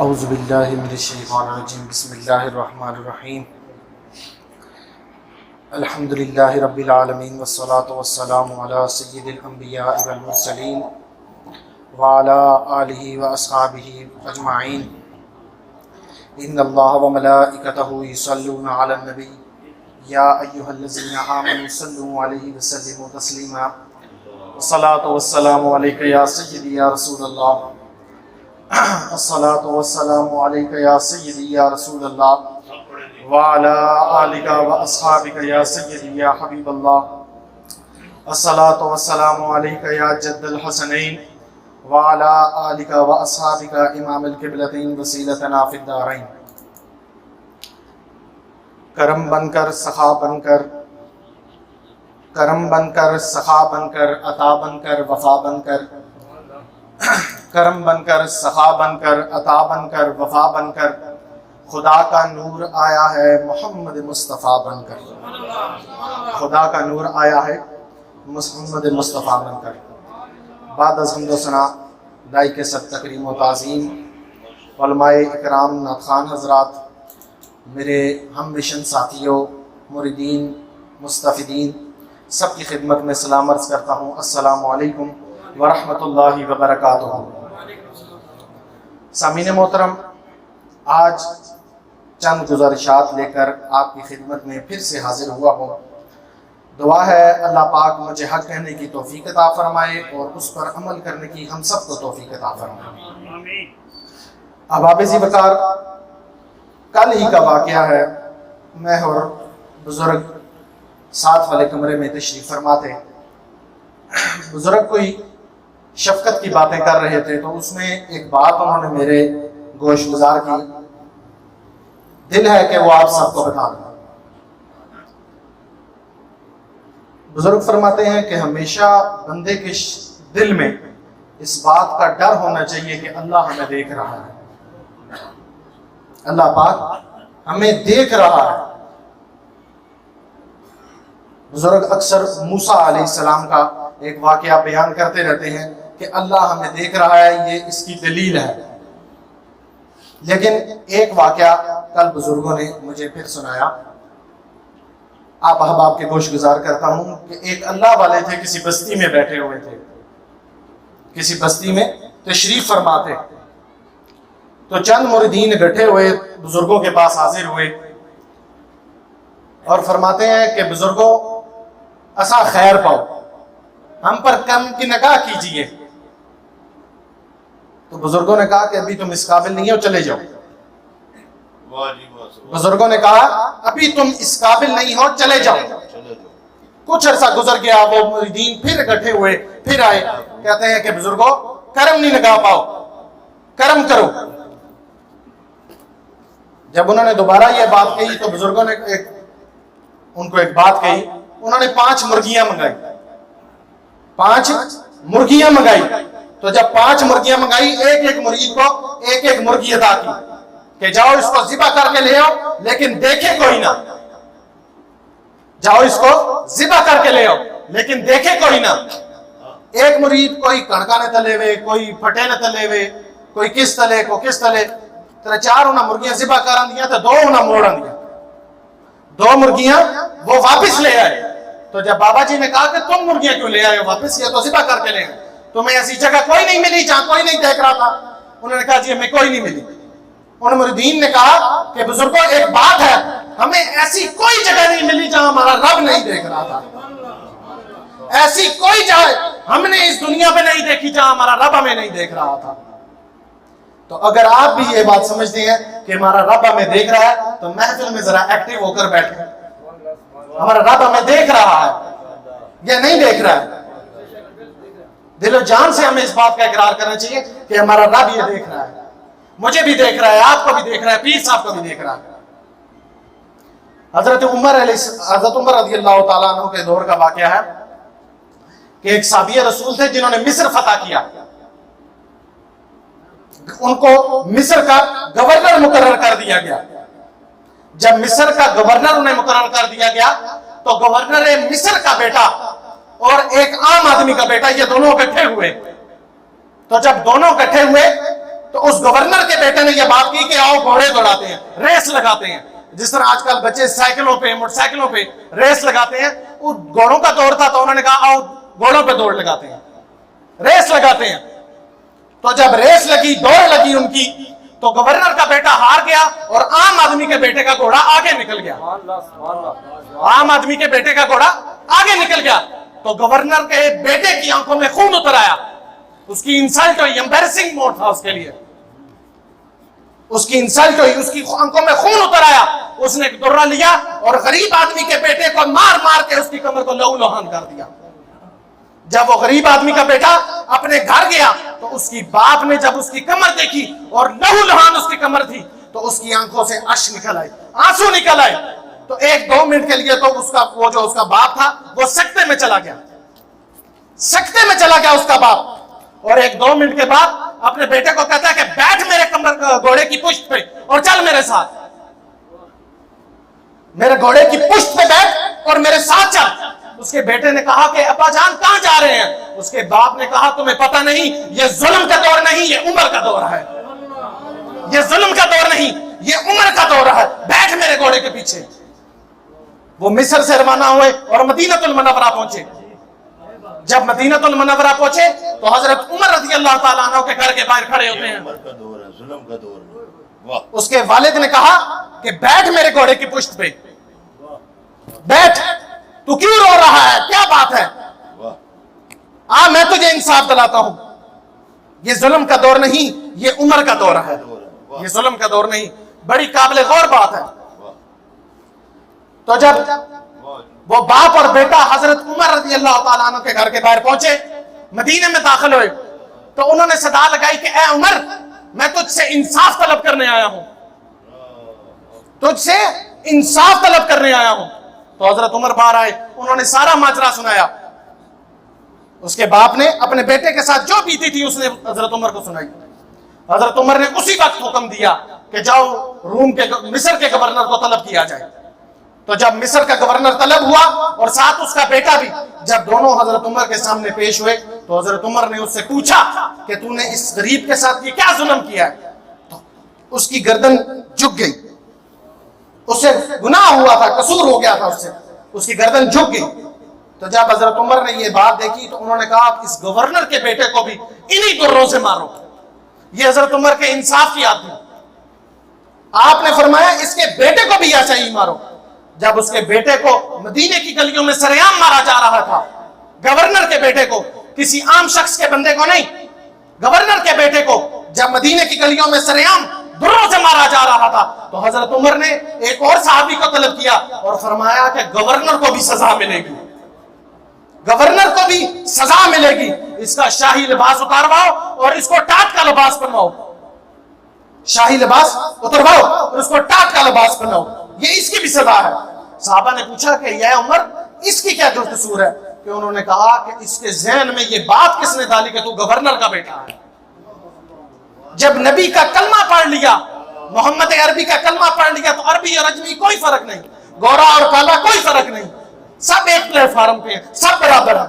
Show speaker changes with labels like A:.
A: اعوذ باللہ من الشیطان الرجیم بسم اللہ الرحمن الرحیم الحمدللہ رب العالمین والصلاة والسلام علی سید الانبیاء والمرسلین وعلی آلہ واصحابہ اجمعین ان اللہ وملائکتہ یصلون علی النبی یا ایہا الذین آمنوا صلوا علیہ وسلموا تسلیما الصلاة والسلام علیک یا سیدی یا رسول اللہ الصلاة والسلام علیک یا سیدی یا رسول اللہ وعلا آلک و اصحابک یا سیدی یا حبیب اللہ الصلاة والسلام علیک یا جد الحسنین وعلا آلک و اصحابک امام القبلتین وسیلتنا فی الدارین۔ کرم بن کر سخا بن کر، کرم بن کر سخا بن کر، عطا بن کر وفا بن کر، کرم بن کر سخا بن کر، عطا بن کر وفا بن کر، خدا کا نور آیا ہے محمد مصطفیٰ بن کر، خدا کا نور آیا ہے محمد مصطفیٰ بن کر۔ بعد از حمد و ثنا دائی کے سب تکریم و تعظیم، علماء اکرام، نعت خوان حضرات، میرے ہم مشن ساتھیوں، مریدین، مستفیدین، سب کی خدمت میں سلام عرض کرتا ہوں، السلام علیکم ورحمۃ اللہ وبرکاتہ۔ سامعین محترم، آج چند گزارشات لے کر آپ کی خدمت میں پھر سے حاضر ہوا ہوں۔ دعا ہے اللہ پاک مجھے حق کہنے کی توفیق عطا فرمائے اور اس پر عمل کرنے کی ہم سب کو توفیق عطا فرمائے۔ احباب ذی وقار، کل ہی کا واقعہ ہے، میں اور بزرگ ساتھ والے کمرے میں تشریف فرما تھے۔ بزرگ کوئی شفقت کی باتیں کر رہے تھے تو اس میں ایک بات انہوں نے میرے گوش گزار کی، دل ہے کہ وہ آپ سب کو بتا دوں۔ بزرگ فرماتے ہیں کہ ہمیشہ بندے کے دل میں اس بات کا ڈر ہونا چاہیے کہ اللہ ہمیں دیکھ رہا ہے، اللہ پاک ہمیں دیکھ رہا ہے۔ بزرگ اکثر موسیٰ علیہ السلام کا ایک واقعہ بیان کرتے رہتے ہیں کہ اللہ ہمیں دیکھ رہا ہے، یہ اس کی دلیل ہے۔ لیکن ایک واقعہ کل بزرگوں نے مجھے پھر سنایا، آپ احباب کے گوش گزار کرتا ہوں کہ ایک اللہ والے تھے، کسی بستی میں بیٹھے ہوئے تھے، کسی بستی میں تشریف فرما تھے، تو چند مریدین اکٹھے ہوئے بزرگوں کے پاس حاضر ہوئے اور فرماتے ہیں کہ بزرگوں اسا خیر پاؤ، ہم پر کم کی نگاہ کیجئے۔ تو بزرگوں نے کہا کہ ابھی تم اس قابل نہیں ہو، چلے جاؤ۔ بزرگوں نے کہا ابھی تم اس قابل نہیں ہو، چلے جاؤ۔ کچھ عرصہ گزر گیا، وہ مریدین پھر اکٹھے ہوئے، پھر آئے، کہتے ہیں کہ بزرگوں کرم نہیں لگا پاؤ، کرم کرو۔ جب انہوں نے دوبارہ یہ بات کہی تو بزرگوں نے ان کو ایک بات کہی، انہوں نے 5 مرغیاں منگائی، 5 مرغیاں منگائی۔ تو جب 5 مرغیاں منگائی، ایک ایک مرید کو ایک ایک مرغی عطا کی کہ جاؤ اس کو ذبح کر کے لے آؤ، لیکن دیکھے کوئی نہ، جاؤ اس کو ذبح کر کے لے آؤ لیکن دیکھے کوئی نہ۔ ایک مرید کوئی کڑکا نہ تلے ہوئے، کوئی پھٹے نہ تلے ہوئے، کوئی کس تلے کو کس تلے، 3-4 انہاں مرغیاں ذبح کران دیا تو 2 انہاں موڑن دیا، 2 مرغیاں وہ واپس لے آئے۔ تو جب بابا جی نے کہا کہ تم مرغیاں کیوں لے آئے ہو واپس، یہ تو ذبح کر کے لے آئے، تمہیں ایسی جگہ کوئی نہیں ملی جہاں کوئی نہیں دیکھ رہا تھا؟ انہوں نے کہا جی ہمیں کوئی نہیں ملی۔ ان مریدین نے کہا کہ بزرگوں ایک بات ہے، ہمیں ایسی کوئی جگہ نہیں ملی جہاں ہمارا رب نہیں دیکھ رہا تھا، ایسی کوئی جگہ ہم نے اس دنیا پہ نہیں دیکھی جہاں ہمارا رب ہمیں نہیں دیکھ رہا تھا۔ تو اگر آپ بھی یہ بات سمجھتے ہیں کہ ہمارا رب ہمیں دیکھ رہا ہے تو محفل میں ذرا ایکٹیو ہو کر بیٹھیں۔ ہمارا رب ہمیں دیکھ رہا ہے یا نہیں دیکھ رہا ہے؟ دل و جان سے ہمیں اس بات کا اقرار کرنا چاہیے کہ ہمارا رب یہ دیکھ رہا ہے، مجھے بھی دیکھ رہا ہے، آپ کو بھی دیکھ رہا ہے، پیر صاحب کو بھی دیکھ رہا ہے۔ حضرت عمر رضی اللہ تعالیٰ عنہ کے دور کا واقعہ ہے کہ ایک صحابی رسول تھے جنہوں نے مصر فتح کیا، ان کو مصر کا گورنر مقرر کر دیا گیا۔ جب مصر کا گورنر انہیں مقرر کر دیا گیا تو گورنر مصر کا بیٹا اور ایک عام آدمی کا بیٹا، یہ دونوں اکٹھے ہوئے۔ تو جب دونوں اکٹھے ہوئے تو اس گورنر کے بیٹے نے یہ بات کی کہ آؤ گھوڑے دوڑاتے ہیں، ریس لگاتے ہیں، جس طرح آج کل بچے سائیکلوں پہ موٹر سائیکلوں پہ ریس لگاتے ہیں، وہ گھوڑوں کا دور تھا تو انہوں نے کہا آؤ گھوڑوں پہ دوڑ لگاتے ہیں، ریس لگاتے ہیں۔ تو جب ریس لگی، دوڑ لگی ان کی، تو گورنر کا بیٹا ہار گیا اور عام آدمی کے بیٹے کا گھوڑا آگے نکل گیا، عام آدمی کے بیٹے کا گھوڑا آگے نکل گیا۔ تو گورنر کے بیٹے کی آنکھوں میں خون اتر آیا، اس کی انسلٹ ہوئی، امبیرسنگ موڈ تھا اس کے لیے، اس کی انسلٹ ہوئی، اس کی آنکھوں میں خون اتر آیا۔ اس نے ایک درہ لیا اور غریب آدمی کے بیٹے کو مار مار کے اس کی کمر کو لہو لہان کر دیا۔ جب وہ غریب آدمی کا بیٹا اپنے گھر گیا تو اس کی باپ نے جب اس کی کمر دیکھی اور لہو لہان اس کی کمر تھی تو اس کی آنکھوں سے اشک نکل آئے، آنسو نکل آئے۔ تو 1-2 منٹ کے لیے تو اس کا باپ تھا وہ سکتے میں چلا گیا، سکتے میں چلا گیا اس کا باپ، اور 1-2 منٹ کے بعد اپنے بیٹے کو کہتا ہے کہ بیٹھ میرے گھوڑے کی پشت پہ اور چل میرے ساتھ، میرے گھوڑے کی پشت پہ بیٹھ اور میرے ساتھ چل۔ اس کے بیٹے نے کہا کہ ابا جان کہاں جا رہے ہیں؟ اس کے باپ نے کہا تمہیں پتہ نہیں، یہ ظلم کا دور نہیں، یہ عمر کا دور ہے، یہ ظلم کا دور نہیں، یہ عمر کا دور ہے، بیٹھ میرے گھوڑے کے پیچھے۔ وہ مصر سے روانہ ہوئے اور مدینہ المنورہ پہنچے۔ جب مدینہ المنورہ پہنچے تو حضرت عمر رضی اللہ تعالیٰ عنہ کے گھر کے باہر کھڑے ہوتے ہیں۔
B: ظلم کا دور۔
A: اس کے والد نے کہا کہ بیٹھ میرے گھوڑے کی پشت پہ، بیٹھ، تو کیوں رو رہا ہے، کیا بات ہے؟ میں تجھے انصاف دلاتا ہوں، یہ ظلم کا دور نہیں، یہ عمر کا دور ہے، یہ ظلم کا دور نہیں۔ بڑی قابل غور بات ہے۔ تو جب وہ باپ اور بیٹا حضرت عمر رضی اللہ تعالیٰ عنہ کے گھر کے باہر پہنچے، مدینے میں داخل ہوئے، تو انہوں نے صدا لگائی کہ اے عمر، میں تجھ سے انصاف طلب کرنے آیا ہوں، تجھ سے انصاف طلب کرنے آیا ہوں۔ تو حضرت عمر باہر آئے، انہوں نے سارا ماجرا سنایا۔ اس کے باپ نے اپنے بیٹے کے ساتھ جو بیتی تھی اس نے حضرت عمر کو سنائی۔ حضرت عمر نے اسی وقت حکم دیا کہ جاؤ مصر کے گورنر کو طلب کیا جائے۔ تو جب مصر کا گورنر طلب ہوا اور ساتھ اس کا بیٹا بھی، جب دونوں حضرت عمر کے سامنے پیش ہوئے تو حضرت عمر نے اس سے پوچھا کہ تو نے اس غریب کے ساتھ یہ کیا ظلم کیا ہے؟ تو اس کی گردن جھک گئی، اس سے گناہ ہوا تھا، قصور ہو گیا تھا اس سے، اس کی گردن جھک گئی۔ تو جب حضرت عمر نے یہ بات دیکھی تو انہوں نے کہا اس گورنر کے بیٹے کو بھی انہی دروں سے مارو۔ یہ حضرت عمر کے انصاف کی آدمی، آپ نے فرمایا اس کے بیٹے کو بھی ایسا ہی مارو۔ جب اس کے بیٹے کو مدینے کی گلیوں میں سریعام مارا جا رہا تھا، گورنر کے بیٹے کو، کسی عام شخص کے بندے کو نہیں، گورنر کے بیٹے کو جب مدینے کی گلیوں میں سریعام دروں سے مارا جا رہا تھا تو حضرت عمر نے ایک اور صحابی کو طلب کیا اور فرمایا کہ گورنر کو بھی سزا ملے گی، گورنر کو بھی سزا ملے گی، اس کا شاہی لباس اتارواؤ اور اس کو ٹاٹ کا لباس پہنواؤ، شاہی لباس اترواؤ اور اس کو ٹاٹ کا لباس پہنواؤ، یہ اس کی بھی سزا ہے۔ صحابہ نے پوچھا کہ یہ عمر اس کی کیا قصور ہے؟ کہ انہوں نے کہا کہ اس کے ذہن میں یہ بات کس نے ڈالی کہ تو گورنر کا بیٹا ہے؟ جب نبی کا کلمہ پڑھ لیا، محمد عربی کا کلمہ پڑھ لیا تو عربی اور اجمی کوئی فرق نہیں، گورا اور کالا کوئی فرق نہیں، سب ایک پلیٹ فارم پہ ہیں، سب برابر ہیں۔